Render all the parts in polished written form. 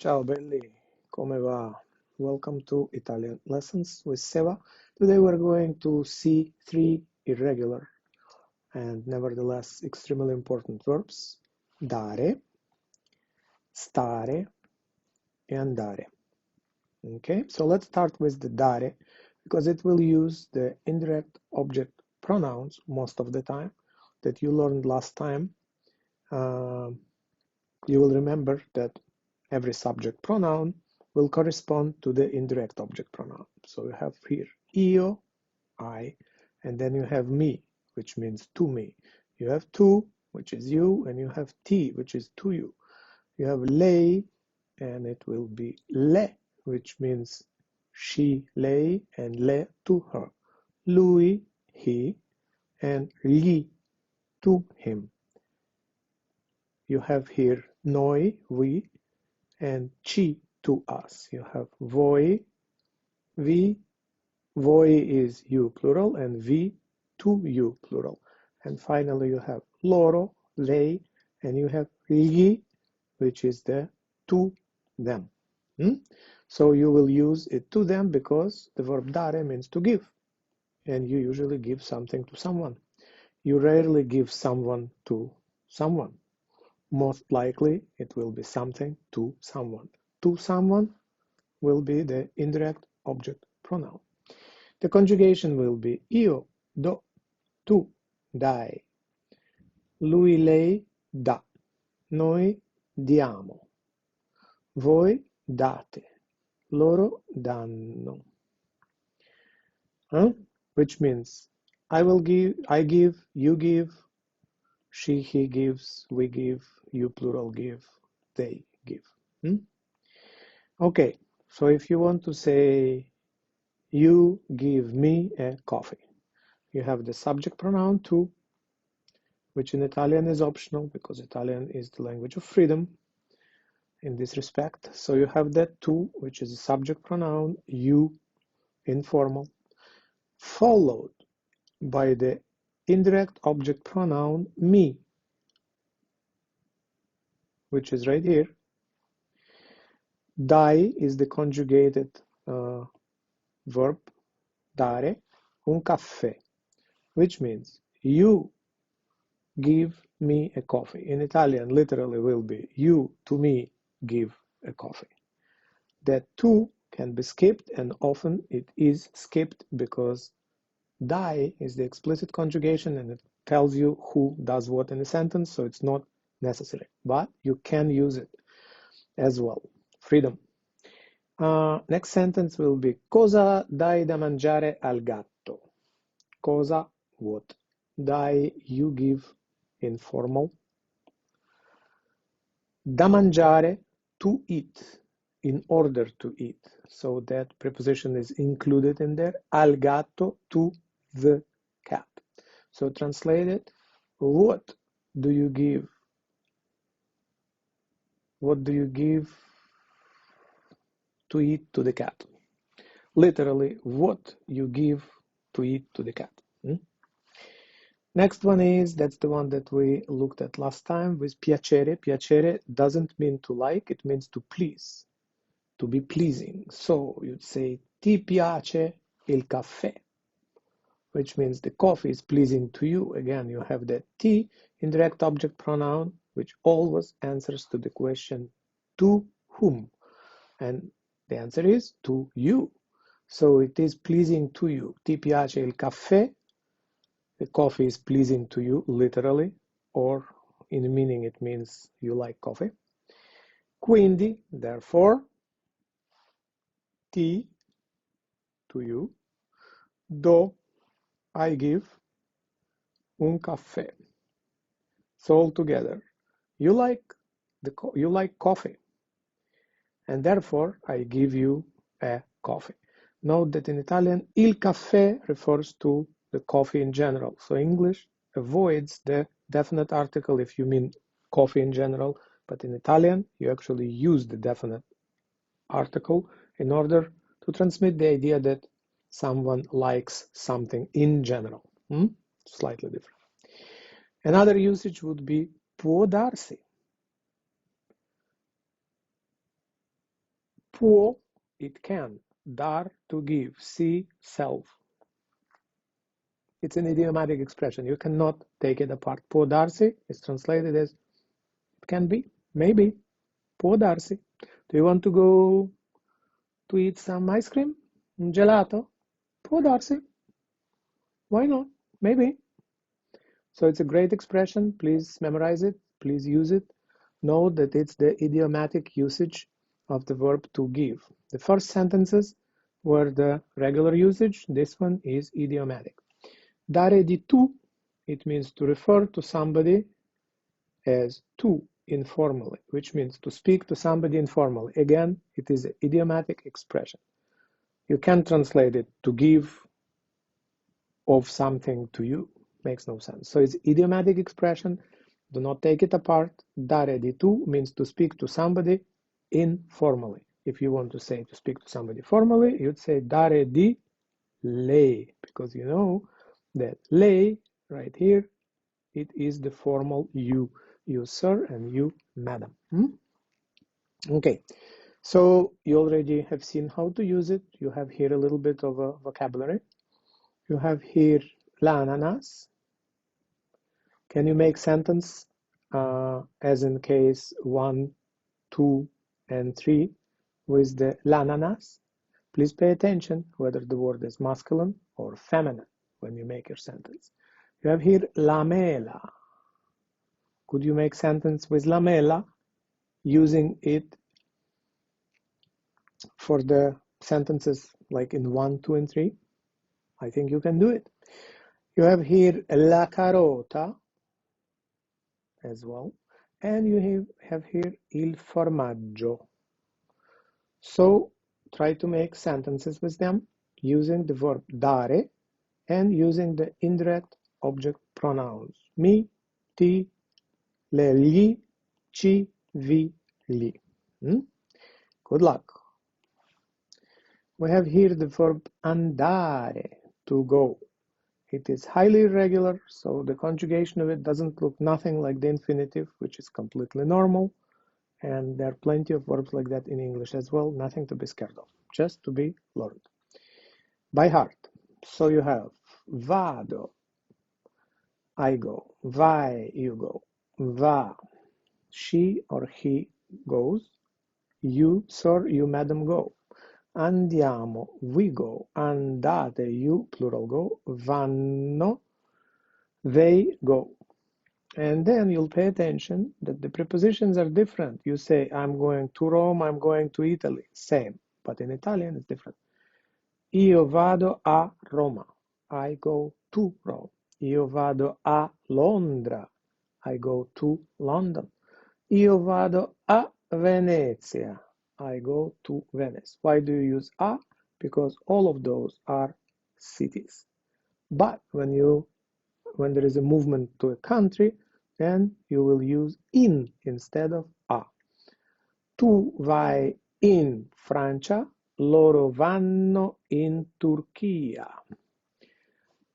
Ciao belli, come va? Welcome to Italian Lessons with Seva. Today we're going to see three irregular and nevertheless extremely important verbs: dare, stare, e andare. Okay, so let's start with the dare because it will use the indirect object pronouns most of the time that you learned last time. You will remember that every subject pronoun will correspond to the indirect object pronoun. So you have here io, I, and then you have me, which means to me. You have tu, which is you, and you have ti, which is to you. You have lei, and it will be le, which means she, lei, and le, to her. Lui, he, and gli, to him. You have here noi, we, and ci, to us. You have voi, vi, voi is you plural, and vi, to you plural. And finally you have loro, they, and you have gli, which is the to them. So you will use it to them because the verb dare means to give, and you usually give something to someone. You rarely give someone to someone. Most likely it will be something to someone. To someone will be the indirect object pronoun. The conjugation will be io, do, tu, dai, lui, lei, dà, noi diamo, voi date, loro danno. Which means I will give, I give, you give, she, he gives, we give, you plural give, they give. Okay, so if you want to say you give me a coffee, you have the subject pronoun tu, which in Italian is optional because Italian is the language of freedom in this respect. So you have that tu, which is a subject pronoun, you, informal, followed by the indirect object pronoun me, which is right here. Dai is the conjugated verb, dare un caffè, which means you give me a coffee. In Italian, literally will be you to me give a coffee. That tu can be skipped, and often it is skipped because dai is the explicit conjugation and it tells you who does what in a sentence, so it's not necessary, but you can use it as well. Freedom. Next sentence will be cosa dai da mangiare al gatto? Cosa, what? Dai, you give, informal. Da mangiare, to eat, in order to eat. So that preposition is included in there. Al gatto, to the cat. So translated, what do you give? What do you give to eat to the cat? Literally, what you give to eat to the cat. Next one is, that's the one that we looked at last time with piacere. Piacere doesn't mean to like, it means to please, to be pleasing. So you'd say ti piace il caffè, which means the coffee is pleasing to you. Again, you have that ti indirect object pronoun, which always answers to the question to whom, and the answer is to you. So it is pleasing to you. Ti piace il caffè? The coffee is pleasing to you, literally, or in the meaning it means you like coffee. Quindi, therefore, ti, to you, do, I give, un caffè. So all together, you like coffee, and therefore I give you a coffee. Note that in Italian, il caffè refers to the coffee in general. So English avoids the definite article if you mean coffee in general, but in Italian, you actually use the definite article in order to transmit the idea that someone likes something in general. Slightly different. Another usage would be può darsi. Può, it can. Dar, to give. Si, self. It's an idiomatic expression. You cannot take it apart. Può darsi is translated as it can be, maybe. Può darsi. Do you want to go to eat some ice cream? Un gelato? Può darsi. Why not? Maybe. So it's a great expression. Please memorize it. Please use it. Note that it's the idiomatic usage of the verb to give. The first sentences were the regular usage. This one is idiomatic. Dare di tu, it means to refer to somebody as tu informally, which means to speak to somebody informally. Again, it is an idiomatic expression. You can translate it to give of something to you. Makes no sense. So it's idiomatic expression. Do not take it apart. Dare di tu means to speak to somebody informally. If you want to say to speak to somebody formally, you'd say dare di lei, because you know that lei right here, it is the formal you. You sir and you madam. Okay, so you already have seen how to use it. You have here a little bit of a vocabulary. You have here l'ananas. Can you make sentence as in case 1, 2, and 3 with the l'ananas? Please pay attention whether the word is masculine or feminine when you make your sentence. You have here la mela. Could you make sentence with la mela using it for the sentences like in 1, 2, and 3? I think you can do it. You have here la carota as well. And you have here il formaggio. So try to make sentences with them using the verb dare and using the indirect object pronouns mi, ti, le, gli, ci, vi, li. Good luck. We have here the verb andare, to go. It is highly irregular, so the conjugation of it doesn't look nothing like the infinitive, which is completely normal. And there are plenty of verbs like that in English as well, nothing to be scared of, just to be learned by heart. So you have vado, I go, vai, you go, va, she or he goes, you, sir, you, madam, go. Andiamo, we go. Andate, you, plural, go. Vanno, they go. And then you'll pay attention that the prepositions are different. You say, I'm going to Rome, I'm going to Italy. Same, but in Italian it's different. Io vado a Roma. I go to Rome. Io vado a Londra. I go to London. Io vado a Venezia. I go to Venice. Why do you use a? Because all of those are cities. But when there is a movement to a country, then you will use in instead of a. Tu vai in Francia, loro vanno in Turchia.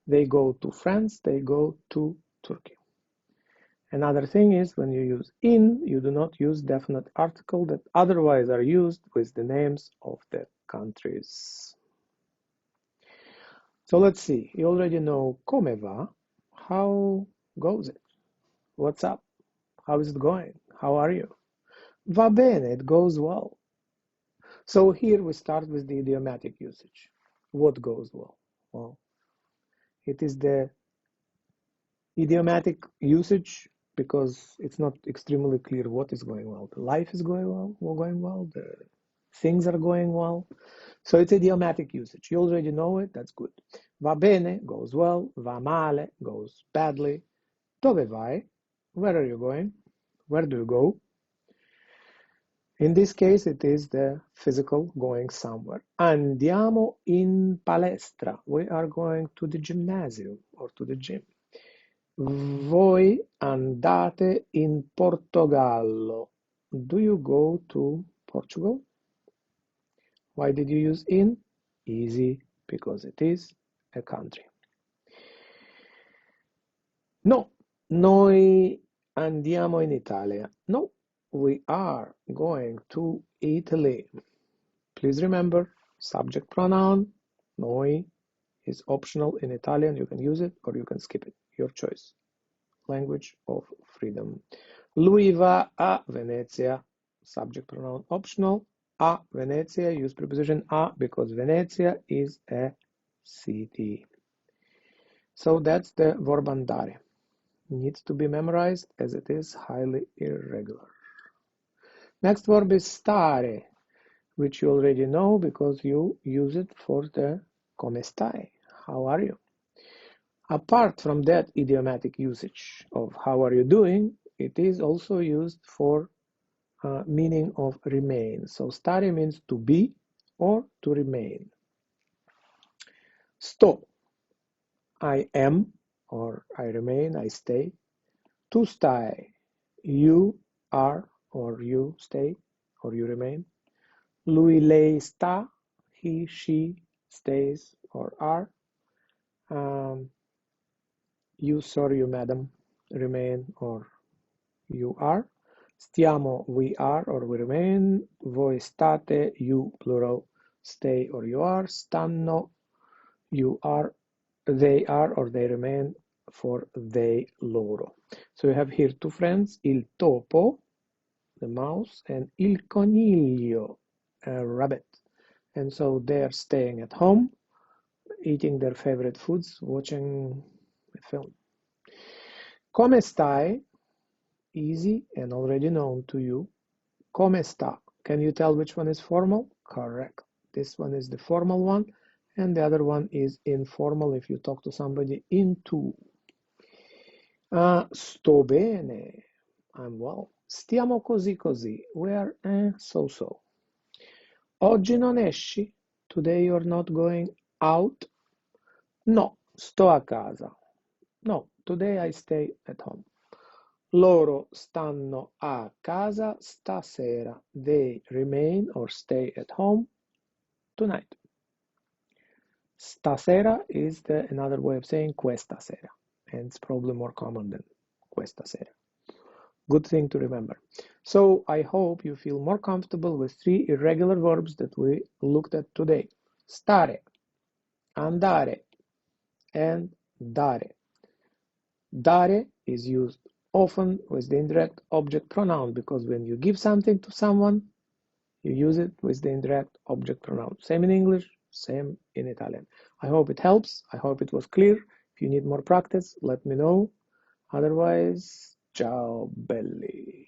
They go to France, they go to Turkey. Another thing is when you use in, you do not use definite article that otherwise are used with the names of the countries. So let's see, you already know come va. How goes it? What's up? How is it going? How are you? Va bene, it goes well. So here we start with the idiomatic usage. What goes well? Well, it is the idiomatic usage because it's not extremely clear what is going well. The life is going well, the things are going well. So it's idiomatic usage. You already know it, that's good. Va bene goes well, va male goes badly. Dove vai? Where are you going? Where do you go? In this case, it is the physical going somewhere. Andiamo in palestra. We are going to the gymnasium or to the gym. Voi andate in Portogallo. Do you go to Portugal? Why did you use in? Easy, because it is a country. No, noi andiamo in Italia. No, we are going to Italy. Please remember, subject pronoun, noi, is optional in Italian. You can use it or you can skip it. Your choice. Language of freedom. Lui va a Venezia. Subject pronoun optional. A Venezia. Use preposition a because Venezia is a city. So that's the verb andare. Needs to be memorized as it is highly irregular. Next verb is stare, which you already know because you use it for the come stai, how are you? Apart from that idiomatic usage of how are you doing, it is also used for meaning of remain. So stare means to be or to remain. Sto, I am or I remain, I stay. Tu stai, you are or you stay or you remain. Lui, lei sta, he, she stays or are. You, sir, you, madam, remain or you are. Stiamo, we are or we remain. Voi state, you, plural, stay or you are. Stanno, you are, they are or they remain for they, loro. So you have here two friends, il topo, the mouse, and il coniglio, a rabbit. And so they're staying at home, eating their favorite foods, watching a film. Come stai? Easy and already known to you. Come sta? Can you tell which one is formal? Correct. This one is the formal one, and the other one is informal if you talk to somebody in tu. Sto bene. I'm well. Stiamo così così. We're so-so. Oggi non esci? Today you're not going out? No, sto a casa. No, today I stay at home. Loro stanno a casa stasera. They remain or stay at home tonight. Stasera is another way of saying questa sera, and it's probably more common than questa sera. Good thing to remember. So I hope you feel more comfortable with three irregular verbs that we looked at today. Stare, andare, and dare. Dare is used often with the indirect object pronoun because when you give something to someone, you use it with the indirect object pronoun. Same in English, same in Italian. I hope it helps. I hope it was clear. If you need more practice, let me know. Otherwise, ciao belli.